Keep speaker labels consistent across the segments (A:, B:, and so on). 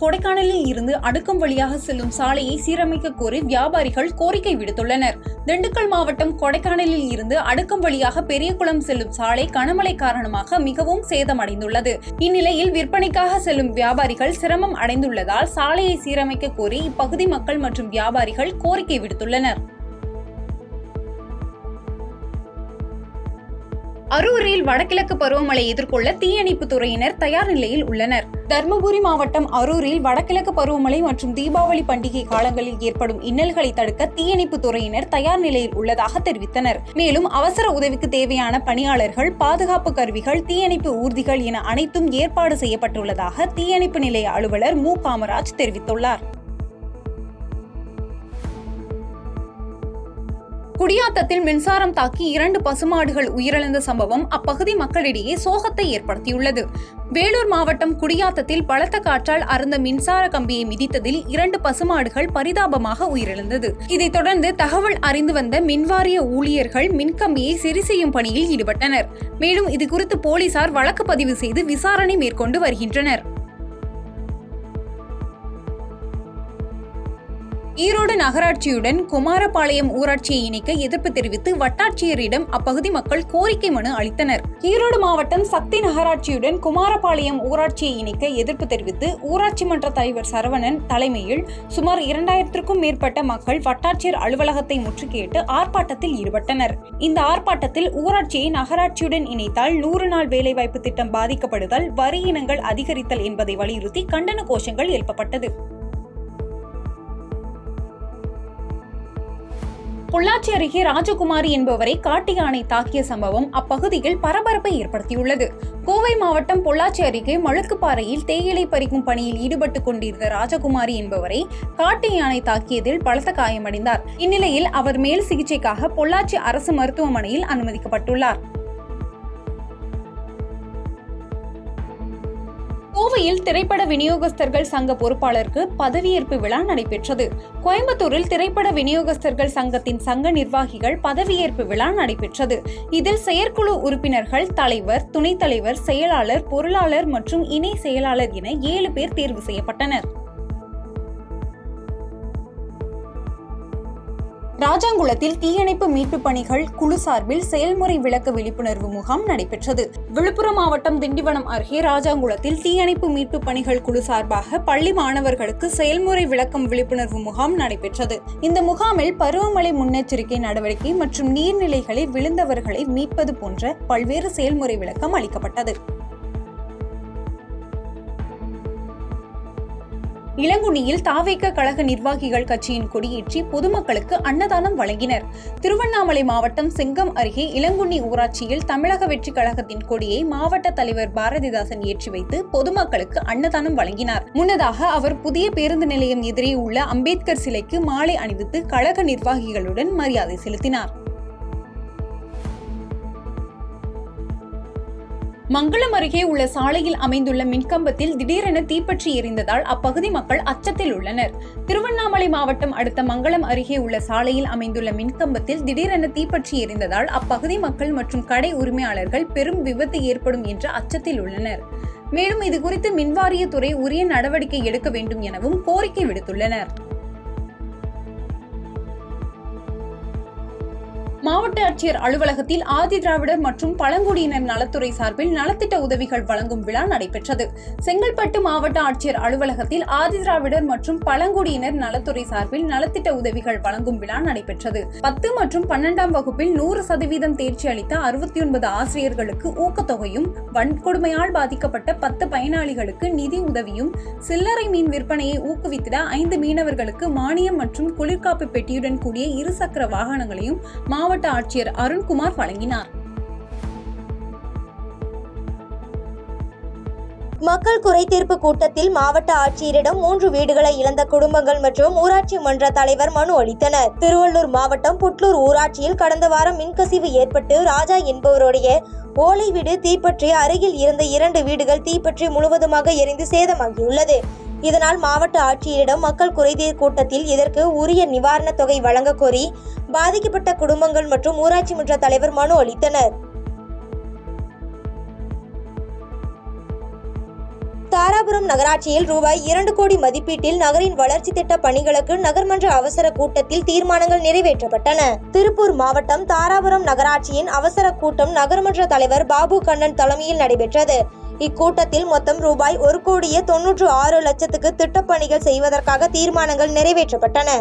A: கொடைக்கானலில் இருந்து அடுக்கம் வழியாக செல்லும் சாலையை சீரமைக்க கோரி வியாபாரிகள் கோரிக்கை விடுத்துள்ளனர். திண்டுக்கல் மாவட்டம் கொடைக்கானலில் இருந்து அடுக்கம் வழியாக பெரியகுளம் செல்லும் சாலை கனமழை காரணமாக மிகவும் சேதமடைந்துள்ளது. இந்நிலையில் விற்பனைக்காக செல்லும் வியாபாரிகள் சிரமம் அடைந்துள்ளதால் சாலையை சீரமைக்க கோரி இப்பகுதி மக்கள் மற்றும் வியாபாரிகள் கோரிக்கை விடுத்துள்ளனர். அரூரில் வடகிழக்கு பருவமழை எதிர்கொள்ள தீயணைப்பு துறையினர் தயார் நிலையில் உள்ளனர். தர்மபுரி மாவட்டம் அரூரில் வடகிழக்கு பருவமழை மற்றும் தீபாவளி பண்டிகை காலங்களில் ஏற்படும் இன்னல்களை தடுக்க தீயணைப்பு துறையினர் தயார் நிலையில் உள்ளதாக தெரிவித்தனர். மேலும் அவசர உதவிக்கு தேவையான பணியாளர்கள், பாதுகாப்பு கருவிகள், தீயணைப்பு ஊர்திகள் என அனைத்தும் ஏற்பாடு செய்யப்பட்டுள்ளதாக தீயணைப்பு நிலைய அலுவலர் மு. காமராஜ் தெரிவித்துள்ளார். குடியாத்தத்தில் மின்சாரம் தாக்கி 2 பசுமாடுகள் உயிரிழந்த சம்பவம் அப்பகுதி மக்களிடையே சோகத்தை ஏற்படுத்தியுள்ளது. வேலூர் மாவட்டம் குடியாத்தத்தில் பலத்த காற்றால் அறுந்த மின்சார கம்பியை மிதித்ததில் 2 பசுமாடுகள் பரிதாபமாக உயிரிழந்தது. இதைத் தொடர்ந்து தகவல் அறிந்து வந்த மின்வாரிய ஊழியர்கள் மின்கம்பியை சரி செய்யும் பணியில் ஈடுபட்டனர். மேலும் இதுகுறித்து போலீசார் வழக்கு பதிவு செய்து விசாரணை மேற்கொண்டு வருகின்றனர். ஈரோடு நகராட்சியுடன் குமாரபாளையம் ஊராட்சியை இணைக்க எதிர்ப்பு தெரிவித்து வட்டாட்சியரிடம் அப்பகுதி மக்கள் கோரிக்கை மனு அளித்தனர். ஈரோடு மாவட்டம் சக்தி நகராட்சியுடன் குமாரபாளையம் ஊராட்சியை இணைக்க எதிர்ப்பு தெரிவித்து ஊராட்சி மன்ற தலைவர் சரவணன் தலைமையில் சுமார் 2000க்கும் மேற்பட்ட மக்கள் வட்டாட்சியர் அலுவலகத்தை முற்றுகையிட்டு ஆர்ப்பாட்டத்தில் ஈடுபட்டனர். இந்த ஆர்ப்பாட்டத்தில் ஊராட்சியை நகராட்சியுடன் இணைத்தால் 100 நாள் வேலைவாய்ப்பு திட்டம் பாதிக்கப்படுதல், வரி இனங்கள் அதிகரித்தல் என்பதை வலியுறுத்தி கண்டன கோஷங்கள் எழுப்பப்பட்டது. பொள்ளாச்சி அருகே ராஜகுமாரி என்பவரை காட்டு யானை தாக்கிய சம்பவம் அப்பகுதியில் பரபரப்பை ஏற்படுத்தியுள்ளது. கோவை மாவட்டம் பொள்ளாச்சி அருகே மழுக்குப்பாறையில் தேயிலை பறிக்கும் பணியில் ஈடுபட்டுக் கொண்டிருந்த ராஜகுமாரி என்பவரை காட்டு யானை தாக்கியதில் பலத்த காயமடைந்தார். இந்நிலையில் அவர் மேல் சிகிச்சைக்காக பொள்ளாச்சி அரசு மருத்துவமனையில் அனுமதிக்கப்பட்டுள்ளார். கோவையில் திரைப்பட விநியோகஸ்தர்கள் சங்க பொறுப்பாளருக்கு பதவியேற்பு விழா நடைபெற்றது. கோயம்புத்தூரில் திரைப்பட விநியோகஸ்தர்கள் சங்கத்தின் சங்க நிர்வாகிகள் பதவியேற்பு விழா நடைபெற்றது. இதில் செயற்குழு உறுப்பினர்கள், தலைவர், துணைத் தலைவர், செயலாளர், பொருளாளர் மற்றும் இணை செயலாளர் என 7 பேர் தேர்வு செய்யப்பட்டனர். ராஜாங்குளத்தில் தீயணைப்பு மீட்பு பணிகள் குழு சார்பில் செயல்முறை விளக்க விழிப்புணர்வு முகாம் நடைபெற்றது. விழுப்புரம் மாவட்டம் திண்டிவனம் அருகே ராஜாங்குளத்தில் தீயணைப்பு மீட்பு பணிகள் குழு சார்பாக பள்ளி மாணவர்களுக்கு செயல்முறை விளக்கம் விழிப்புணர்வு முகாம் நடைபெற்றது. இந்த முகாமில் பருவமழை முன்னெச்சரிக்கை நடவடிக்கை மற்றும் நீர்நிலைகளில் விழுந்தவர்களை மீட்பது போன்ற பல்வேறு செயல்முறை விளக்கம் அளிக்கப்பட்டது. இளங்குனியில் தாவேக கழக நிர்வாகிகள் கட்சியின் கொடியேற்றி பொதுமக்களுக்கு அன்னதானம் வழங்கினர். திருவண்ணாமலை மாவட்டம் செங்கம் அருகே இளங்குனி ஊராட்சியில் தமிழக வெற்றி கழகத்தின் கொடியை மாவட்ட தலைவர் பாரதிதாசன் ஏற்றி வைத்து பொதுமக்களுக்கு அன்னதானம் வழங்கினார். முன்னதாக அவர் புதிய பேருந்து நிலையம் எதிரே உள்ள அம்பேத்கர் சிலைக்கு மாலை அணிவித்து கழக நிர்வாகிகளுடன் மரியாதை செலுத்தினார். மங்களம் அருகே உள்ள சாலையில் அமைந்துள்ள மின்கம்பத்தில் திடீரென தீப்பற்றி எரிந்ததால் அப்பகுதி மக்கள் அச்சத்தில் உள்ளனர். திருவண்ணாமலை மாவட்டம் அடுத்த மங்களம் அருகே உள்ள சாலையில் அமைந்துள்ள மின்கம்பத்தில் திடீரென தீப்பற்றி எரிந்ததால் அப்பகுதி மக்கள் மற்றும் கடை உரிமையாளர்கள் பெரும் விபத்து ஏற்படும் என்ற அச்சத்தில் உள்ளனர். மேலும் இதுகுறித்து மின்வாரியத்துறை உரிய நடவடிக்கை எடுக்க வேண்டும் எனவும் கோரிக்கை விடுத்துள்ளனர். மாவட்ட ஆட்சியர் அலுவலகத்தில் ஆதி திராவிடர் மற்றும் பழங்குடியினர் நலத்துறை சார்பில் நலத்திட்ட உதவிகள் வழங்கும் விழா நடைபெற்றது. செங்கல்பட்டு மாவட்ட ஆட்சியர் அலுவலகத்தில் ஆதி திராவிடர் மற்றும் பழங்குடியினர் நலத்துறை சார்பில் நலத்திட்ட உதவிகள் வழங்கும் விழா நடைபெற்றது. 10 மற்றும் 12ஆம் வகுப்பில் 100% தேர்ச்சி அளித்த 69 ஆசிரியர்களுக்கு ஊக்கத்தொகையும், வன்கொடுமையால் பாதிக்கப்பட்ட 10 பயனாளிகளுக்கு நிதி உதவியும், சில்லறை மீன் விற்பனையை ஊக்குவித்திட 5 மீனவர்களுக்கு மானியம் மற்றும் குளிர்காப்பு பெட்டியுடன் கூடிய 2 சக்கர வாகனங்களையும் மாவட்ட ஆட்சியர் அருண்குமார் வழங்கினார்.
B: மக்கள் குறைதீர்ப்பு கூட்டத்தில் மாவட்ட ஆட்சியரிடம் 3 வீடுகளை இழந்த குடும்பங்கள் மற்றும் ஊராட்சி மன்ற தலைவர் மனு அளித்தனர். திருவள்ளூர் மாவட்டம் புட்லூர் ஊராட்சியில் கடந்த வாரம் மின்கசிவு ஏற்பட்டு ராஜா என்பவருடைய ஓலை வீடு தீப்பற்றி அருகில் இருந்த 2 வீடுகள் தீப்பற்றி முழுவதுமாக எரிந்து சேதமாகியுள்ளது. இதனால் மாவட்ட ஆட்சியரிடம் மக்கள் குறைதீர் கூட்டத்தில் இதற்கு உரிய நிவாரணத் தொகை வழங்க கோரி பாதிக்கப்பட்ட குடும்பங்கள் மற்றும் ஊராட்சி மன்ற தலைவர் மனு அளித்தனர். தாராபுரம் நகராட்சியில் ரூபாய் 2 கோடி மதிப்பீட்டில் நகரின் வளர்ச்சி திட்ட பணிகளுக்கு நகர்மன்ற அவசர கூட்டத்தில் தீர்மானங்கள் நிறைவேற்றப்பட்டன. திருப்பூர் மாவட்டம் தாராபுரம் நகராட்சியின் அவசர கூட்டம் நகர்மன்ற தலைவர் பாபு கண்ணன் தலைமையில் நடைபெற்றது. இக்கூட்டத்தில் மொத்தம் ரூபாய் 1,96,00,000க்கு திட்டப்பணிகள் செய்வதற்காக தீர்மானங்கள் நிறைவேற்றப்பட்டன.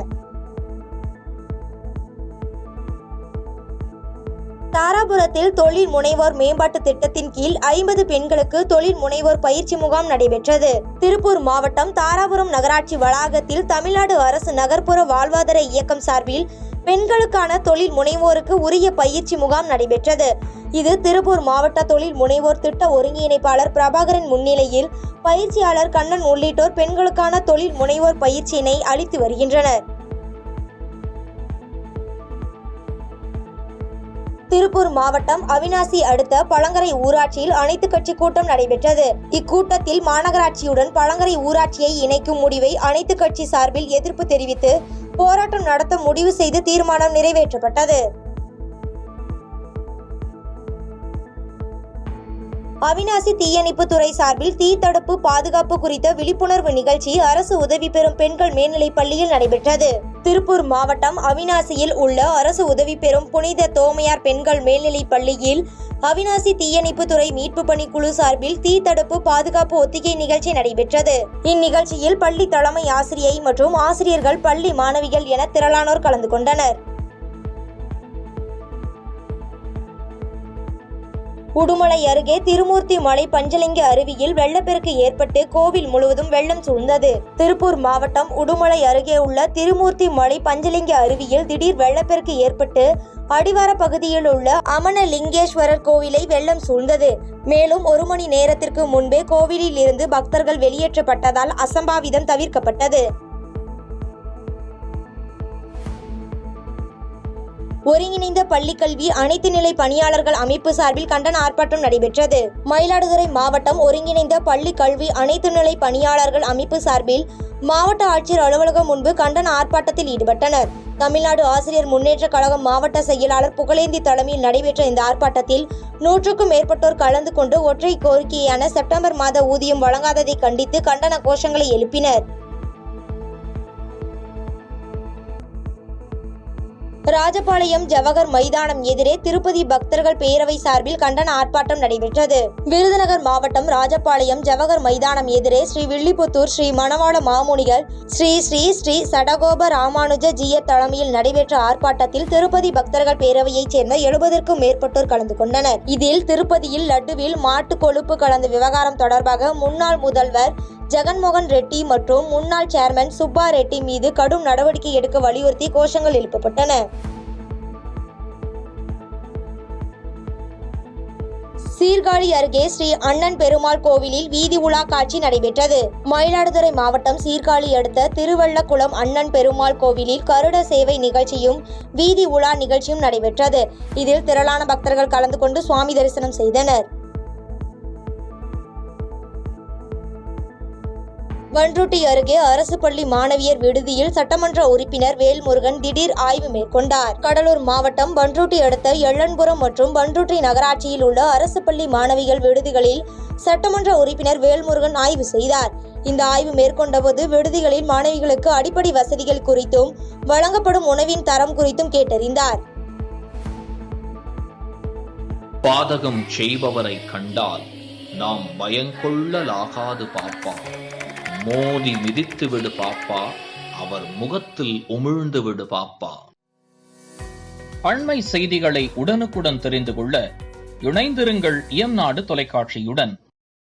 B: தாராபுரத்தில் தொழில் முனைவோர் மேம்பாட்டு திட்டத்தின் கீழ் 50 பெண்களுக்கு தொழில் முனைவோர் பயிற்சி முகாம் நடைபெற்றது. திருப்பூர் மாவட்டம் தாராபுரம் நகராட்சி வளாகத்தில் தமிழ்நாடு அரசு நகர்ப்புற வாழ்வாதார இயக்கம் சார்பில் பெண்களுக்கான தொழில் முனைவோருக்கு உரிய பயிற்சி முகாம் நடைபெற்றது. இது திருப்பூர் மாவட்ட தொழில் முனைவோர் திட்ட ஒருங்கிணைப்பாளர் பிரபாகரன் முன்னிலையில் பயிற்சியாளர் கண்ணன் உள்ளிட்டோர் பெண்களுக்கான தொழில் முனைவோர் பயிற்சியினை அளித்து வருகின்றனர். திருப்பூர் மாவட்டம் அவிநாசி அடுத்த பழங்கரை ஊராட்சியில் அனைத்து கட்சி கூட்டம் நடைபெற்றது. இக்கூட்டத்தில் மாநகராட்சியுடன் பழங்கரை ஊராட்சியை இணைக்கும் முடிவை அனைத்து கட்சி சார்பில் எதிர்ப்பு தெரிவித்து போராட்டம் நடத்த முடிவு செய்து தீர்மானம் நிறைவேற்றப்பட்டது. அவிநாசி தீயணைப்பு துறை சார்பில் தீ தடுப்பு பாதுகாப்பு குறித்த விழிப்புணர்வு நிகழ்ச்சி அரசு உதவி பெறும் பெண்கள் மேல்நிலைப் பள்ளியில் நடைபெற்றது. திருப்பூர் மாவட்டம் அவிநாசியில் உள்ள அரசு உதவி பெறும் புனித தோமையார் பெண்கள் மேல்நிலைப் பள்ளியில் அவிநாசி தீயணைப்பு துறை மீட்பு பணி குழு சார்பில் தீ தடுப்பு பாதுகாப்பு ஒத்திகை நிகழ்ச்சி நடைபெற்றது. இந்நிகழ்ச்சியில் பள்ளி தலைமை ஆசிரியை மற்றும் ஆசிரியர்கள், பள்ளி மாணவிகள் என திரளானோர் கலந்து கொண்டனர். உடுமலை அருகே திருமூர்த்தி மலை பஞ்சலிங்க அருவியில் வெள்ளப்பெருக்கு ஏற்பட்டு கோவில் முழுவதும் வெள்ளம் சூழ்ந்தது. திருப்பூர் மாவட்டம் உடுமலை அருகே உள்ள திருமூர்த்தி மலை பஞ்சலிங்க அருவியில் திடீர் வெள்ளப்பெருக்கு ஏற்பட்டு அடிவார பகுதியில் உள்ள அமனலிங்கேஸ்வரர் கோவிலை வெள்ளம் சூழ்ந்தது. மேலும் 1 மணி நேரத்திற்கு முன்பே கோவிலில் இருந்து பக்தர்கள் வெளியேற்றப்பட்டதால் அசம்பாவிதம் தவிர்க்கப்பட்டது. ஒருங்கிணைந்த பள்ளிக்கல்வி அனைத்து நிலை பணியாளர்கள் அமைப்பு சார்பில் கண்டன ஆர்ப்பாட்டம் நடைபெற்றது. மயிலாடுதுறை மாவட்டம் ஒருங்கிணைந்த பள்ளி கல்வி அனைத்து நிலை பணியாளர்கள் அமைப்பு சார்பில் மாவட்ட ஆட்சியர் அலுவலகம் முன்பு கண்டன ஆர்ப்பாட்டத்தில் ஈடுபட்டனர். தமிழ்நாடு ஆசிரியர் முன்னேற்ற கழகம் மாவட்ட செயலாளர் புகழேந்தி தலைமையில் நடைபெற்ற இந்த ஆர்ப்பாட்டத்தில் 100க்கும் மேற்பட்டோர் கலந்து கொண்டு ஒற்றை கோரிக்கையான செப்டம்பர் மாத ஊதியம் வழங்காததை கண்டித்து கண்டன கோஷங்களை எழுப்பினர். ராஜபாளையம் ஜவஹர் மைதானம் எதிரே திருப்பதி பக்தர்கள் பேரவை சார்பில் கண்டன ஆர்ப்பாட்டம் நடைபெற்றது. விருதுநகர் மாவட்டம் ராஜபாளையம் ஜவஹர் மைதானம் எதிரே ஸ்ரீ வில்லிபுத்தூர் ஸ்ரீ மணவாள மாமுனிகள் ஸ்ரீ ஸ்ரீ ஸ்ரீ சடகோப ராமானுஜ ஜீயர் தலைமையில் நடைபெற்ற ஆர்ப்பாட்டத்தில் திருப்பதி பக்தர்கள் பேரவையைச் சேர்ந்த 70க்கும் மேற்பட்டோர் கலந்து கொண்டனர். இதில் திருப்பதியில் லட்டுவில் மாட்டு கொழுப்பு கலந்த விவகாரம் தொடர்பாக முன்னாள் முதல்வர் ஜெகன்மோகன் ரெட்டி மற்றும் முன்னாள் சேர்மன் சுப்பா ரெட்டி மீது கடும் நடவடிக்கை எடுக்க வலியுறுத்தி கோஷங்கள் எழுப்பப்பட்டன. சீர்காழி அருகே ஸ்ரீ அண்ணன் பெருமாள் கோவிலில் வீதி உலா காட்சி நடைபெற்றது. மயிலாடுதுறை மாவட்டம் சீர்காழி அடுத்த திருவள்ளக்குளம் அண்ணன் பெருமாள் கோவிலில் கருட சேவை நிகழ்ச்சியும் வீதி உலா நிகழ்ச்சியும் நடைபெற்றது. இதில் திரளான பக்தர்கள் கலந்து கொண்டு சுவாமி தரிசனம் செய்தனர். வன்ருட்டி அருகே அரசு பள்ளி மாணவியர் விடுதியில் சட்டமன்ற உறுப்பினர் வேல்முருகன் திடீர் ஆய்வு மேற்கொண்டார். கடலூர் மாவட்டம் வன்ருட்டி அடுத்த எள்ளன்புரம் மற்றும் வன்ருட்டி நகராட்சியில் உள்ள அரசு பள்ளி மாணவிகள் விடுதிகளில் சட்டமன்ற உறுப்பினர் வேல்முருகன் ஆய்வு செய்தார். இந்த ஆய்வு மேற்கொண்டபோது விடுதிகளில் மாணவிகளுக்கு அடிப்படை வசதிகள் குறித்தும் வழங்கப்படும் உணவின் தரம் குறித்தும் கேட்டறிந்தார்.
C: பாதகம் செய்பவரை கண்டால் நாம் பயங்கொள்ளலாகாது பாப்பா, மோதி மிதித்து விடு பாப்பா, அவர் முகத்தில் உமிழ்ந்து விடு பாப்பா. அண்மை செய்திகளை உடனுக்குடன் தெரிந்து கொள்ள இணைந்திருங்கள் இயம்நாடு தொலைக்காட்சியுடன்.